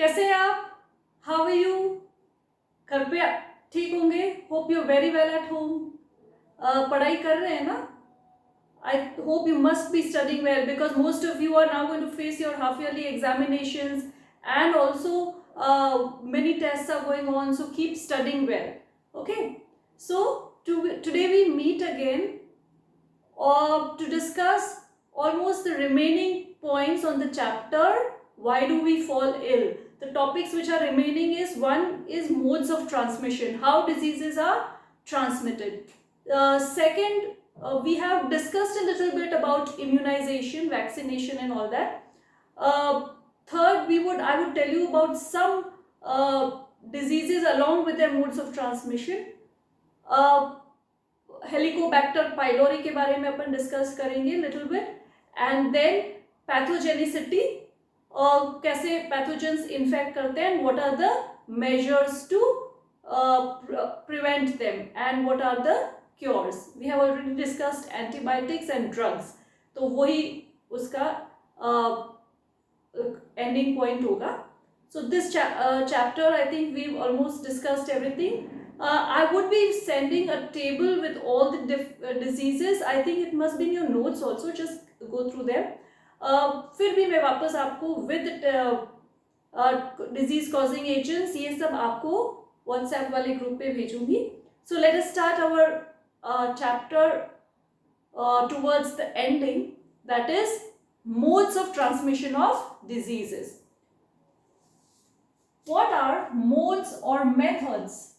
कैसे हैं आप? How are you? घर पे ठीक होंगे? Hope you very well at home. पढ़ाई कर रहे हैं ना? I hope you must be studying well because most of you are now going to face your half yearly examinations and also many tests are going on, so keep studying well. Okay, so today we meet again to discuss almost the remaining points on the chapter why do we fall ill. The topics which are remaining is one is modes of transmission, how diseases are transmitted. Second, we have discussed a little bit about immunization, vaccination and all that. Third, I would tell you about some diseases along with their modes of transmission. Helicobacter pylori के बारे में अपन discuss करेंगे little bit, and then pathogenicity और कैसे pathogens infect करते हैं, and what are the measures to prevent them and what are the cures. We have already discussed antibiotics and drugs, तो वही उसका ending point होगा. So this chapter I think we've almost discussed everything. I would be sending a table with all the diseases. I think it must be in your notes also, just go through them. फिर भी मैं वापस आपको with disease causing agents ये सब आपको WhatsApp वाले group पे भेजूंगी. So let us start our chapter towards the ending, that is modes of transmission of diseases. What are modes or methods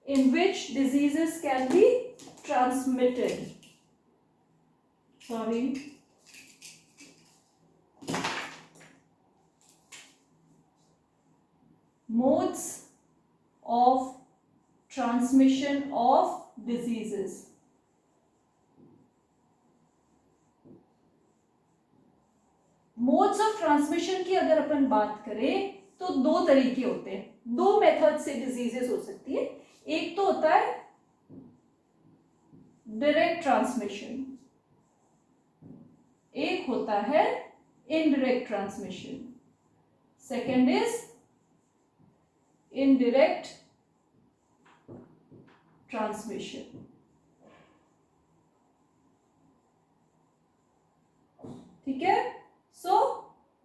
in which diseases can be transmitted? Sorry. Modes of transmission of diseases. Modes of transmission की अगर अपन बात करें तो दो तरीके होते हैं, दो मेथड से डिजीजेस हो सकती है. एक तो होता है डायरेक्ट ट्रांसमिशन, एक होता है indirect transmission. Second is indirect transmission. ठीक है. So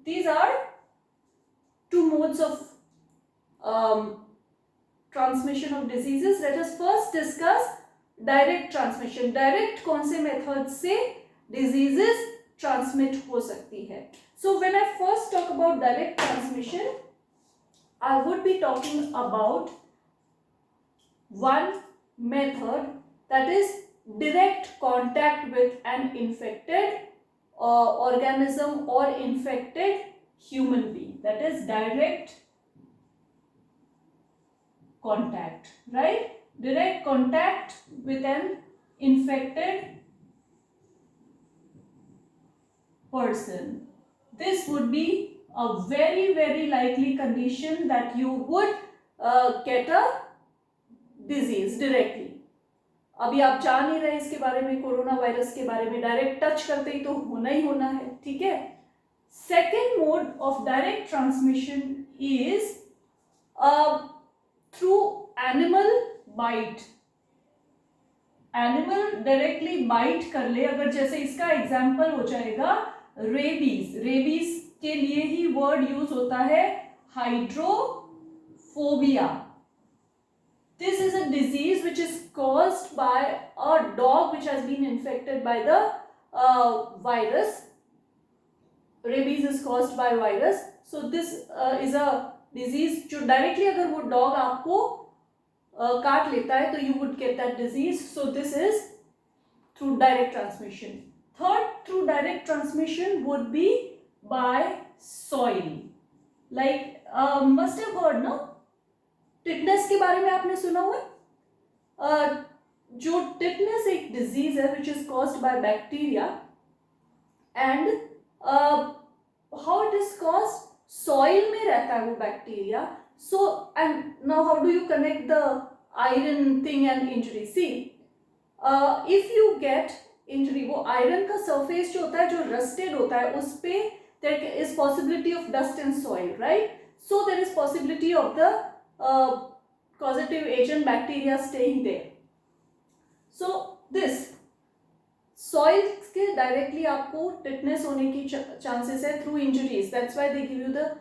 these are two modes of transmission of diseases. Let us first discuss direct transmission. Direct कौन से मेथड से diseases transmit हो सकती है. So when I first talk about direct transmission, I would be talking about one method, that is direct contact with an infected organism or infected human being. That is direct contact, right? Direct contact with an infected person. This would be a very very likely condition that you would get a disease directly. अभी आप जान नहीं रहे इसके बारे में, corona virus के बारे में, डायरेक्ट टच करते ही तो होना ही होना है. ठीक है. Second mode of direct transmission is through animal bite. Animal directly bite कर ले, अगर जैसे इसका एग्जाम्पल हो जाएगा रेबीज. रेबीज के लिए ही वर्ड यूज होता है hydrophobia. This is a disease which is caused by a dog which has been infected by the virus. Rabies is caused by virus. So this is a disease जो directly अगर वो dog आपको काट लेता है तो you would get that disease. So this is through direct transmission. Third, through direct transmission would be by soil. Like must have heard, no? Tetanus के बारे में आपने सुना हुआ. जो टिटनेस एक डिजीज है which is caused by bacteria, and how it is caused, soil में रहता है वो bacteria. So and now how do you connect the iron thing and injury. See if you get injury, वो iron का surface जो होता है जो रस्टेड होता है उस पे there is possibility of dust and soil, right. so there is possibility of the causative agent bacteria staying there. So this soil के directly आपको tetanus होने की chances है through injuries. That's why they give you the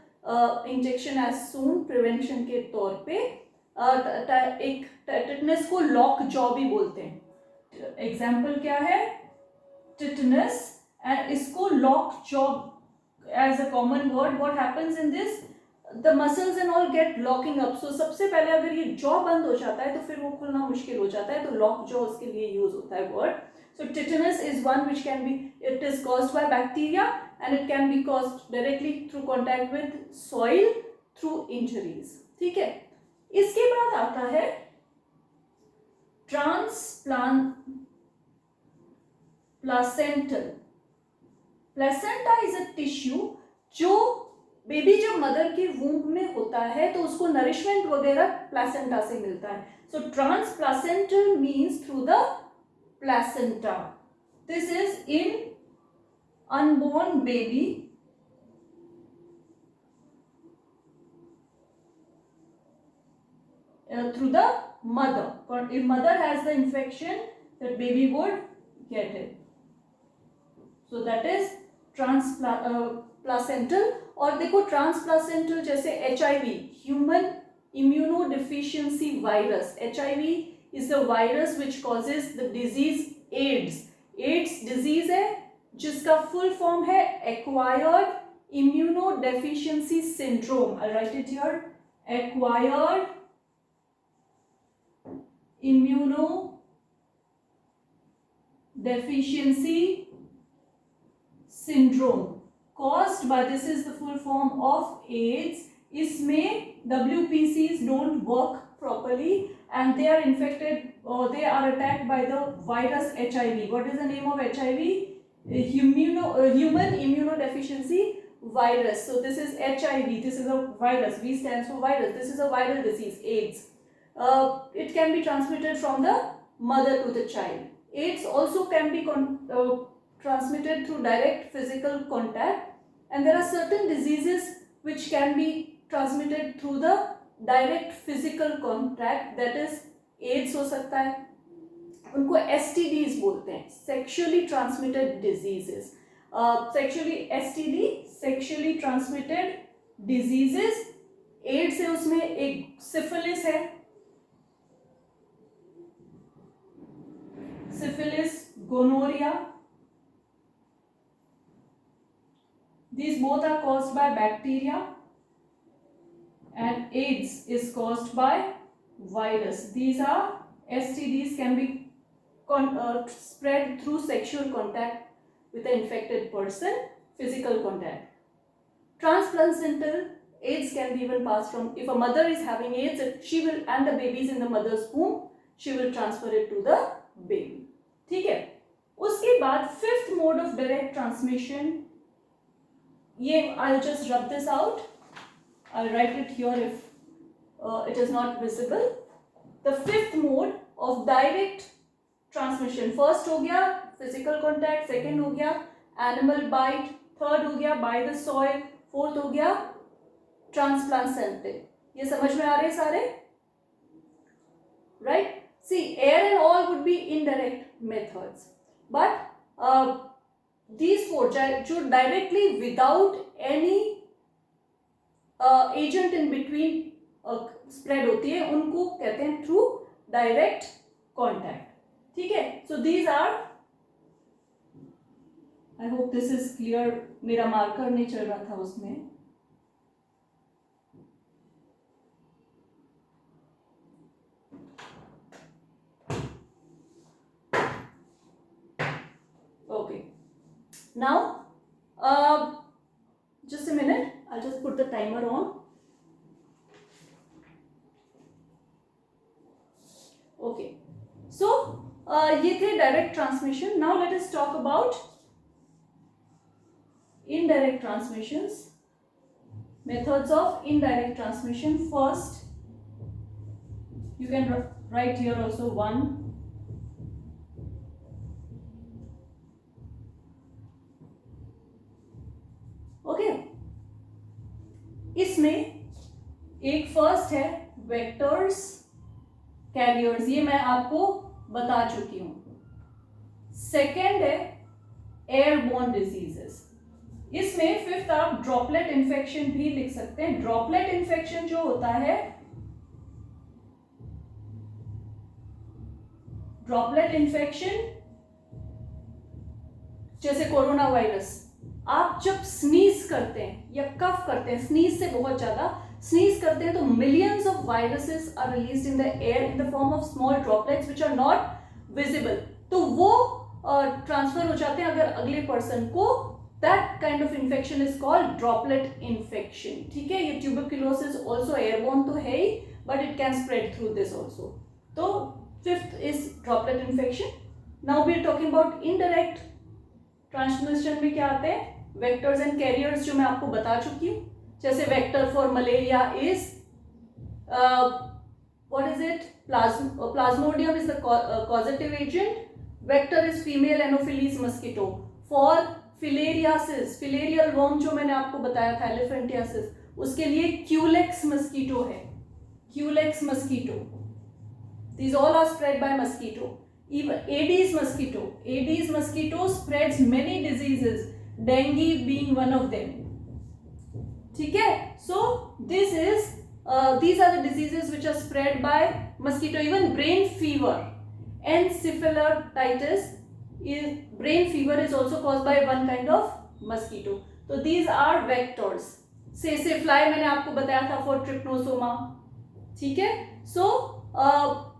injection as soon prevention के तौर पे. एक tetanus को lock jaw भी बोलते हैं. Example क्या है? Tetanus, and इसको lock jaw as a common word. What happens in this? The muscles and all get locking up. So सबसे पहले अगर ये jaw बंद हो जाता है तो फिर वो खुलना मुश्किल हो जाता है, तो lock jaw उसके लिए use होता है word. So tetanus is one which can be, it is caused by bacteria and it can be caused directly through contact with soil through injuries. ठीक है. इसके बाद आता है placental. Placenta is a tissue जो baby जब mother के womb में होता है तो उसको नरिशमेंट वगैरह प्लासेंटा से मिलता है. So transplacental means through the placenta. This is in unborn baby through the mother. If mother has the infection, that baby would get it. So that is placental. और देखो ट्रांसप्लासेंटल जैसे HIV, human immunodeficiency virus. HIV is the virus which causes the disease AIDS. AIDS disease है जिसका full form है acquired immunodeficiency syndrome. I write it here. Acquired immunodeficiency syndrome caused by, this is the full form of AIDS. इसमें WPCs don't work properly and they are infected or they are attacked by the virus HIV. What is the name of HIV? Human immunodeficiency virus. So this is HIV. This is a virus. V stands for virus. This is a viral disease, AIDS. It can be transmitted from the mother to the child. AIDS also can be transmitted through direct physical contact, and there are certain diseases which can be transmitted through the direct physical contact. That is AIDS हो सकता है, उनको STDs बोलते हैं, sexually transmitted diseases. sexually transmitted diseases. AIDS है, उसमें एक syphilis है, syphilis, gonorrhea. These both are caused by bacteria and AIDS is caused by virus. These are STDs, can be spread through sexual contact with an infected person, physical contact. Transplacental AIDS can be even passed from, if a mother is having AIDS, she will, and the baby is in the mother's womb, she will transfer it to the baby. ठीक है. उसके बाद fifth mode of direct transmission, ये I'll just rub this out. I'll write it here if it is not visible. The fifth mode of direct transmission, first हो गया physical contact, second हो गया animal bite, third हो गया by the soil, fourth हो गया transplanted. ये समझ में आ रहे सारे? Right? See, air and all would be indirect methods, but these four जो directly without any agent in between spread होती है, उनको कहते हैं through direct contact. ठीक है. So these are, I hope this is clear. मेरा मार्कर नहीं चल रहा था उसमें. Okay. Now, just a minute. I'll just put the timer on. Okay. So, ये थे direct transmission. Now let us talk about indirect transmissions. Methods of indirect transmission. First, you can write here also 1. Okay. इसमें एक first है vectors carriers, ये मैं आपको बता चुकी हूं. सेकेंड है एयरबोर्न डिजीजेस. इसमें फिफ्थ आप ड्रॉपलेट इन्फेक्शन भी लिख सकते हैं. ड्रॉपलेट इन्फेक्शन जो होता है, ड्रॉपलेट इन्फेक्शन जैसे कोरोना वायरस, आप जब स्नीज करते हैं या कफ करते हैं, स्नीज से बहुत ज्यादा स्नीज करते हैं, तो millions of viruses are released in the air in the form of small droplets which are not visible. तो वो ट्रांसफर हो जाते हैं अगर अगले पर्सन को. That kind of infection is called droplet infection. ठीक है, ये ट्यूबरक्यूलोसिस ऑल्सो एयरबोर्न तो है ही, but it can spread through this also. तो fifth is droplet infection. Now we are talking about indirect transmission में क्या आते हैं, वेक्टर्स एंड कैरियर्स, जो मैं आपको बता चुकी हूँ. जैसे vector for malaria is what is it, Plasmodium is the causative agent. Vector is female anopheles mosquito. For filariasis, filarial worm जो मैंने आपको बताया था, एलिफेंटियासिस, उसके लिए क्यूलेक्स मस्कीटो है, Culex mosquito. These all are spread by mosquito. Even Aedes mosquito. Aedes mosquito spreads many diseases, dengue being one of them. ठीक है, so these are the diseases which are spread by mosquito. Even brain fever, encephalitis brain fever is also caused by one kind of mosquito. So these are vectors. Say fly मैंने आपको बताया था for trypanosoma. ठीक है, so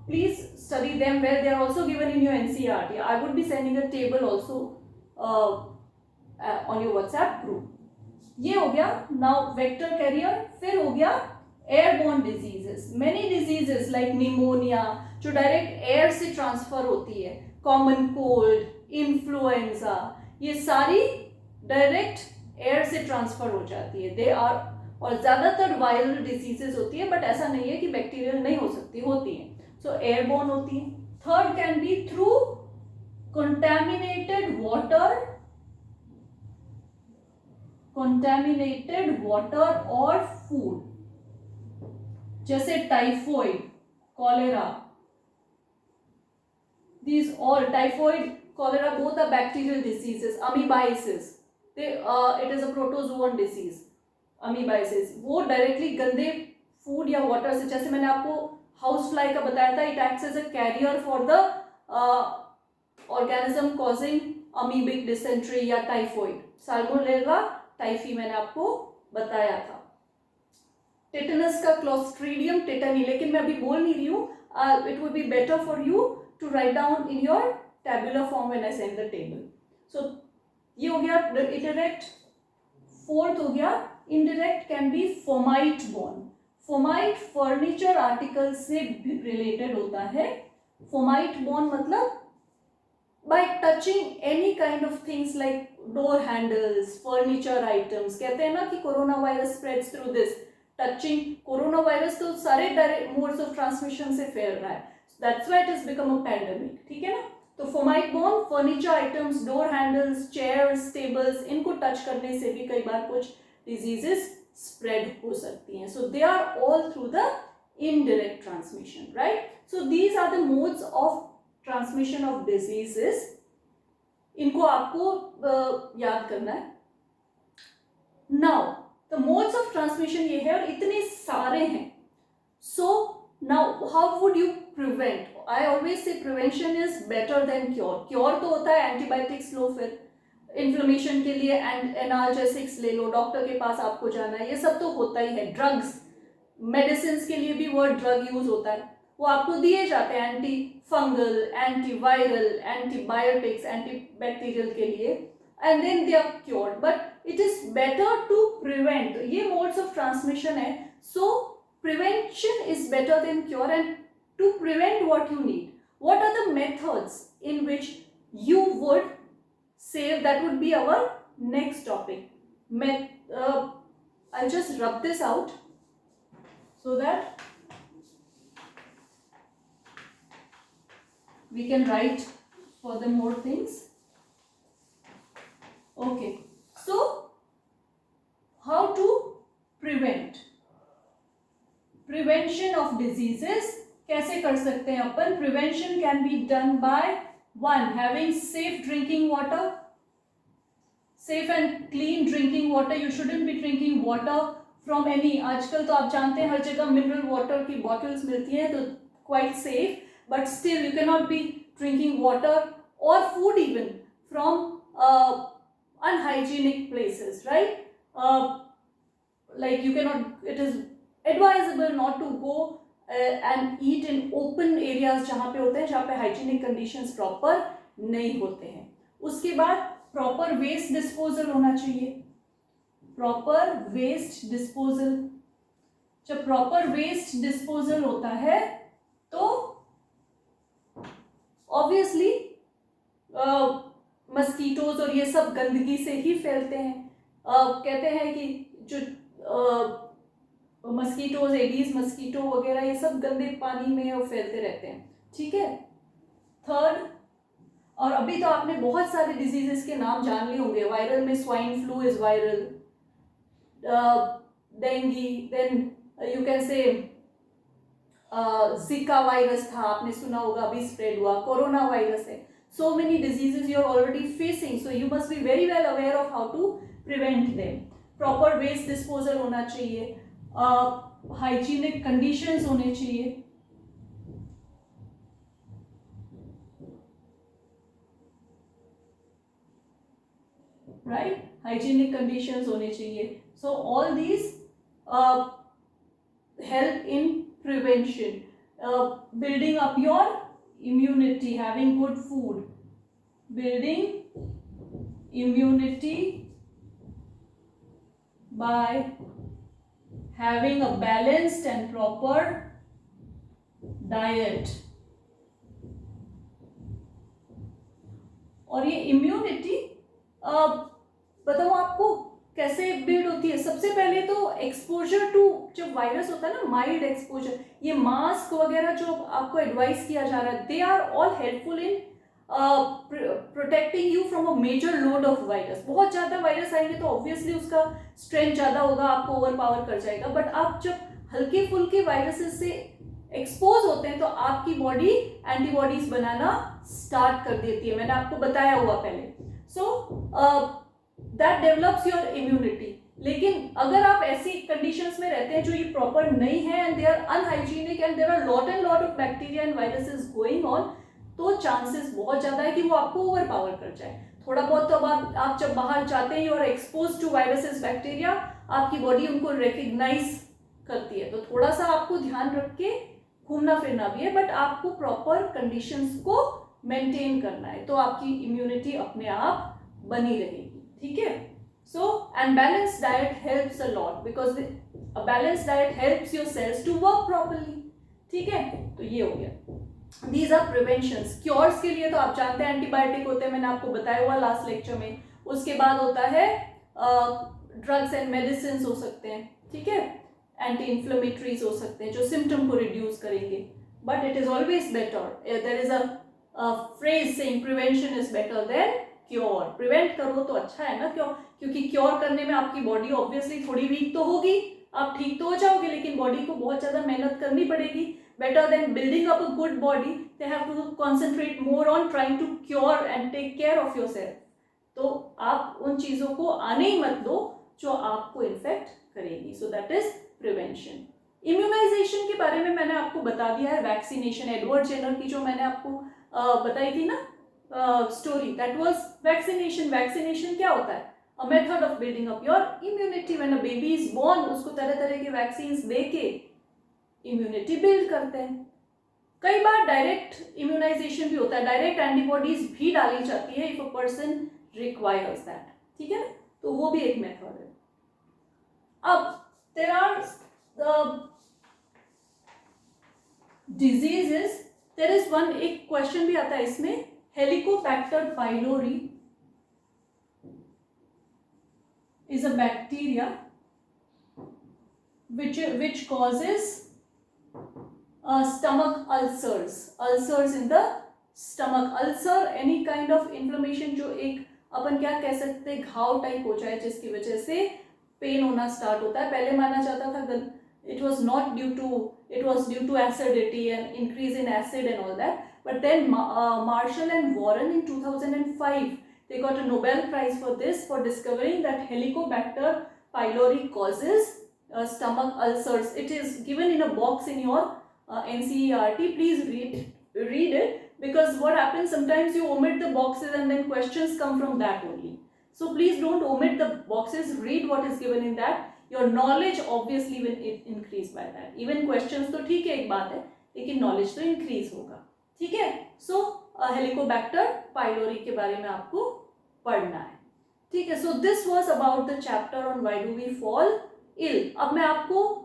please study them well. They are also given in your NCERT. I would be sending a table also on your WhatsApp group. ये हो गया now vector carrier. फिर हो गया airborne diseases. Many diseases like pneumonia जो direct air से transfer होती है, common cold, influenza, ये सारी direct air से transfer हो जाती है. They are, और ज़्यादातर वायरल डिजीजेस होती है, बट ऐसा नहीं है कि बैक्टीरियल नहीं हो सकती, होती है. सो एयरबोर्न होती है. Third can be through contaminated water और food. जैसे typhoid, cholera, these all typhoid, cholera both are bacterial diseases. Amoebiasis, it is a protozoan disease. Amoebiasis वो डायरेक्टली गंदे फूड या वाटर से, जैसे मैंने आपको हाउस फ्लाई का बताया था, it acts as a carrier for the organism causing amoebic dysentery या टाइफॉइड. साल्मोनेला टाइफी मैंने आपको बताया था. टेटनस का क्लोस्ट्रीडियम टेटनी, लेकिन मैं अभी बोल नहीं रही हूँ. It would be better for you to write down in your tabular form when I send the table. So ये हो गया इंडायरेक्ट. फोर्थ हो गया indirect can be fomite borne. Fomite furniture article से रिलेटेड होता है. फोमाइट बोर्न मतलब by touching any kind of things like door handles, furniture items. कहते हैं ना कि corona virus spreads through this touching. Corona virus तो सारे डायरेक्ट मोड्स ऑफ ट्रांसमिशन से फैल रहा है. That's why it has become a pandemic. ठीक है ना. तो fomite borne furniture items, door handles, chairs, tables, इनको टच करने से भी कई बार कुछ डिजीजेस स्प्रेड हो सकती हैं. So they are all through the indirect transmission, right. So these are the modes of transmission of diseases. इनको आपको याद करना है. Now the modes of transmission ये है, और इतने सारे हैं. So now how would you prevent? I always say prevention is better than cure. Cure तो होता है एंटीबायोटिक्स लो, फिर इन्फ्लेमेशन के लिए एनाल्जेसिक्स ले लो, डॉक्टर के पास आपको जाना है, ये सब तो होता ही है. ड्रग्स, मेडिसिन के लिए भी वर्ड ड्रग यूज होता है, वो आपको दिए जाते हैं anti fungal, anti viral, antibiotics, anti bacterial के लिए, and then they are cured. But it is better to prevent. ये मोड्स ऑफ ट्रांसमिशन है. So prevention is better than cure. And to prevent what you need, what are the methods in which you would save, that would be our next topic. I'll just rub this out so that we can write for the more things. Okay, so how to prevent? Prevention of diseases कैसे कर सकते हैं अपन? Prevention can be done by 1 having safe drinking water, safe and clean drinking water. You shouldn't be drinking water from any, आजकल तो आप जानते हैं हर जगह मिनरल वाटर की बॉटल्स मिलती हैं, तो quite safe, but still you can not be drinking water or food even from unhygienic places, right? Like you cannot, it is advisable not to go and eat in open areas जहाँ पे होते हैं, जहाँ पे hygienic conditions proper नहीं होते हैं. उसके बाद proper waste disposal होना चाहिए. proper waste disposal, जब proper waste disposal होता है तो obviously मस्कीटोज और ये सब गंदगी से ही फैलते हैं. कहते हैं कि जो मस्कीटोज, एडीज मस्कीटो वगैरह, ये सब गंदे पानी में और फैलते रहते हैं. ठीक है. थर्ड, और अभी तो आपने बहुत सारे डिजीजेस के नाम जान लिए होंगे. वायरल में swine flu is viral, dengue, then you can say Zika virus था, आपने सुना होगा, अभी स्प्रेड हुआ. कोरोना वायरस है. So many diseases you are already facing, so you must be very well aware of how to prevent them. Proper waste disposal होना चाहिए, hygienic conditions होने चाहिए. Right? Hygienic conditions होने चाहिए. So all these help in prevention, building up your immunity, having good food, building immunity by having a balanced and proper diet. और ये immunity बताऊँ आपको कैसे बिल्ड होती है? सबसे पहले तो एक्सपोजर टू, जब वायरस होता है ना, माइल्ड एक्सपोजर, ये मास्क वगैरह जो आपको एडवाइस किया जा रहा है, they are all helpful in protecting you from a major load of virus. बहुत ज़्यादा वायरस आएंगे तो ऑब्वियसली उसका स्ट्रेंथ ज़्यादा होगा, आपको ओवर पावर कर जाएगा. बट आप जब हल्के फुल्के वायरसेस से एक्सपोज होते हैं तो आपकी बॉडी एंटीबॉडीज बनाना स्टार्ट कर देती है. मैंने आपको बताया हुआ पहले. So that develops your immunity. लेकिन अगर आप ऐसी कंडीशंस में रहते हैं जो ये प्रॉपर नहीं है, and they are unhygienic and there are lot and lot of bacteria and viruses going on, तो चांसेस बहुत ज़्यादा है कि वो आपको ओवर पावर कर जाए. थोड़ा बहुत तो आप जब बाहर जाते हैं, you are expose to viruses, bacteria, आपकी बॉडी उनको रिकग्नाइज करती है. तो थोड़ा सा आपको ध्यान रख के घूमना फिरना भी है, बट आपको प्रॉपर कंडीशंस को मेंटेन करना है, तो आपकी इम्यूनिटी अपने आप बनी रहेगी. ठीक है. So and balance diet helps a lot, because a balance diet helps your cells to work properly. ठीक है. तो ये हो गया. These are preventions. क्योर्स के लिए तो आप जानते हैं एंटीबायोटिक होते हैं, मैंने आपको बताया हुआ लास्ट लेक्चर में. उसके बाद होता है ड्रग्स एंड मेडिसिन हो सकते हैं. ठीक है. एंटी इन्फ्लेमेटरीज हो सकते हैं जो सिम्टम को रिड्यूस करेंगे. But it is always better, there is a phrase saying prevention is better than cure. Prevent करो तो अच्छा है ना. क्यों? क्योंकि क्योर करने में आपकी बॉडी ऑब्वियसली थोड़ी वीक तो होगी, आप ठीक तो हो जाओगे, लेकिन बॉडी को बहुत ज़्यादा मेहनत करनी पड़ेगी. Better than building up a good body, they have to concentrate more on trying to cure and take care of your self. तो आप उन चीज़ों को आने ही मत दो जो आपको इन्फेक्ट करेगी. So that is prevention. Immunization के बारे में मैंने आपको बता दिया है. वैक्सीनेशन, एडवर्ड जेनर की जो मैंने आपको बताई थी ना story, that was vaccination. Vaccination क्या होता है? A method of building up your immunity. When a baby is born, उसको तरह तरह के वैक्सीन्स देके इम्यूनिटी बिल्ड करते हैं. कई बार डायरेक्ट इम्यूनाइजेशन भी होता है, डायरेक्ट एंटीबॉडीज भी डाली जाती है if a person requires that. ठीक है. तो वो भी एक मेथड है. अब there are diseases. There is one, एक क्वेश्चन भी आता है इसमें, helicobacter pylori is a bacteria which causes stomach ulcers. Ulcers in the stomach. Ulcer any kind of inflammation जो एक अपन क्या कह सकते हैं, घाव टाइप हो जाए जिसकी वजह से पेन होना स्टार्ट होता है. पहले माना जाता था it was not due to, it was due to acidity and increase in acid and all that. But then Marshall and Warren in 2005, they got a Nobel Prize for this, for discovering that Helicobacter pylori causes stomach ulcers. It is given in a box in your NCERT. Please read it, because what happens, sometimes you omit the boxes and then questions come from that only. So please don't omit the boxes, read what is given in that. Your knowledge obviously will increase by that. Even questions तो ठीक है एक बात है, लेकिन knowledge तो increase होगा, ठीक है. So Helicobacter pylori के बारे में आपको पढ़ना है, ठीक है. So this was about the chapter on why do we fall ill. अब मैं आपको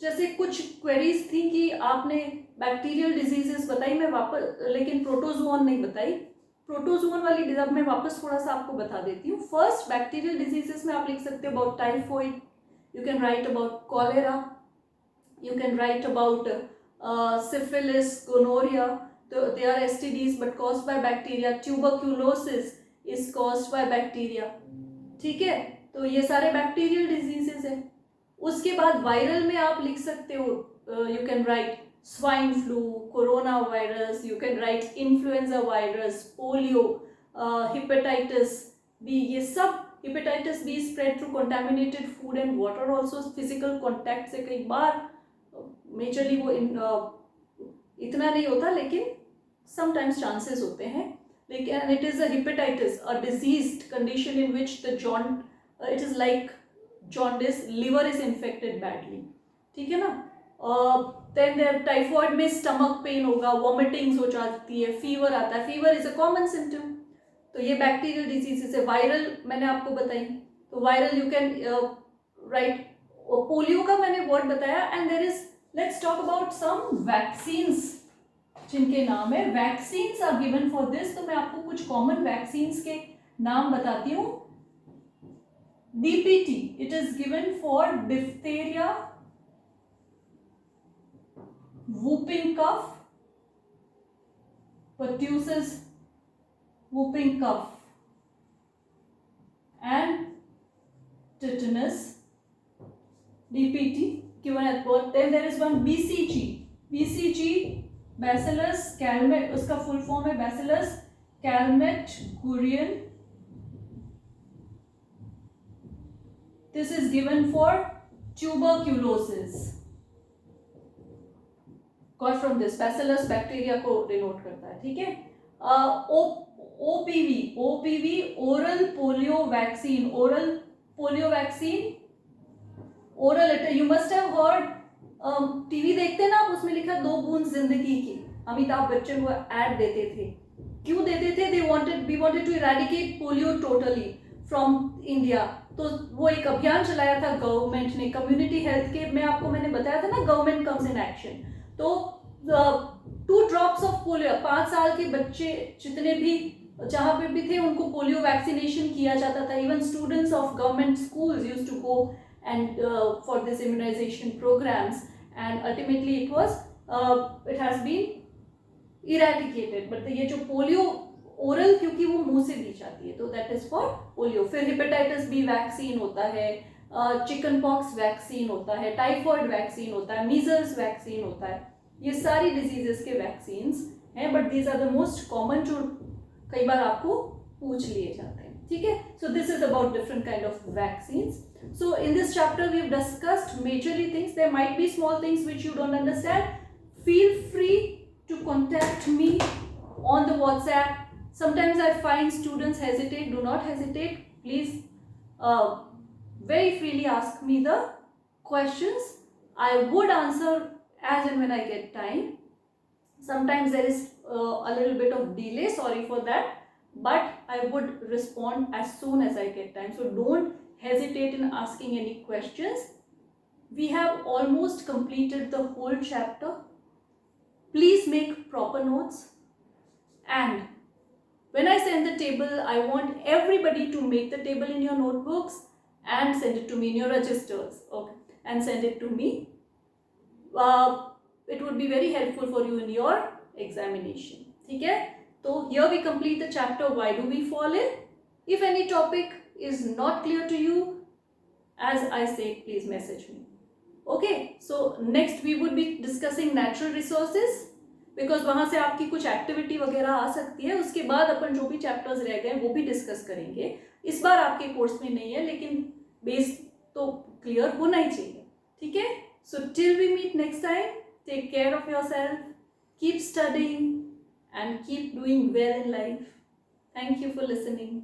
जैसे कुछ क्वेरीज थी कि आपने बैक्टीरियल डिजीजेस बताई, मैं वापस, लेकिन प्रोटोजोन नहीं बताई. प्रोटोजोन वाली अब मैं वापस थोड़ा सा आपको बता देती हूँ. फर्स्ट, बैक्टीरियल डिजीजेस में आप लिख सकते हो about typhoid, you can write about cholera, you can write about syphilis, gonorrhea. They are STDs but caused by bacteria. Tuberculosis is caused by bacteria, ठीक है. तो ये सारे बैक्टीरियल डिजीजेस हैं. उसके बाद वायरल में आप लिख सकते हो, you can write swine flu, corona virus, you can write influenza virus, polio, hepatitis B. ये सब Hepatitis B spread through contaminated food and water also. Physical contact से कई बार majorly वो इतना नहीं होता, लेकिन sometimes chances होते हैं. लेकिन and it is a hepatitis, a diseased condition in which the it is like jaundice, liver is infected badly, ठीक है ना. Then there typhoid में stomach pain होगा, vomitings हो जाती है, fever आता है. Fever is a common symptom. तो ये बैक्टीरियल डिजीजेस है. वायरल मैंने आपको बताई, तो viral you can write. Polio का मैंने वर्ड बताया. And there is, let's talk about some vaccines जिनके नाम है. Vaccines are given for this. तो मैं आपको कुछ कॉमन वैक्सीन्स के नाम बताती हूँ. DPT, it is given for diphtheria, whooping cough, pertussis, whooping cough, and tetanus. DPT given at birth. Then there is one BCG. BCG, Bacillus calmette, उसका full form है Bacillus calmette-guerin. This is given for tuberculosis. Got from this. Bacillus bacteria को denote करता है, ठीक है. OPV, oral polio vaccine. Oral polio vaccine, oral. You must have heard, TV देखते ना आप, उसमें लिखा 2 बूंद जिंदगी की. अमिताभ बच्चन वो ऐड देते थे. क्यों देते थे? we wanted to eradicate polio totally from India. तो वो एक अभियान चलाया था गवर्नमेंट ने, कम्युनिटी हेल्थ के. मैंने बताया था ना, गवर्नमेंट कम्स इन एक्शन. तो 2 drops ऑफ पोलियो, 5 साल के बच्चे जितने भी जहाँ पे भी थे उनको पोलियो वैक्सीनेशन किया जाता था. Even students of government schools used to go and for this immunization programs, and ultimately it has been eradicated. But ये जो पोलियो ओरल, क्योंकि वो मुंह से दी जाती है, तो दैट इज फॉर पोलियो. फिर हेपेटाइटिस बी वैक्सीन होता है, चिकन पॉक्स वैक्सीन होता है, टाइफॉइड वैक्सीन होता है, मीजल्स वैक्सीन होता है. ये सारी डिजीजेस के वैक्सीन्स हैं, but these are the most common जो कई बार आपको पूछ लिए जाते हैं, ठीक है. So this is about different kind of vaccines. So in this chapter we have discussed majorly things. There might be small things which you don't understand. Feel free to contact me on the WhatsApp. Sometimes I find students hesitate. Do not hesitate, please very freely ask me the questions. I would answer as and when I get time. Sometimes there is a little bit of delay, sorry for that, but I would respond as soon as I get time. So don't hesitate in asking any questions. We have almost completed the whole chapter. Please make proper notes, and when I send the table, I want everybody to make the table in your notebooks and send it to me in your registers, okay, and send it to me. It would be very helpful for you in your examination, ठीक है. तो here we complete the chapter why do we fall in. If any topic is not clear to you, as I say, please message me. Okay, so next we would be discussing natural resources, because वहाँ से आपकी कुछ activity वगैरह आ सकती है। उसके बाद अपन जो भी चैप्टर्स रह गए वो भी डिस्कस करेंगे। इस बार आपके कोर्स में नहीं है, लेकिन बेस तो क्लियर होना ही चाहिए, ठीक है। So till we meet next time, take care of your self, keep studying and keep doing well in life. Thank you for listening.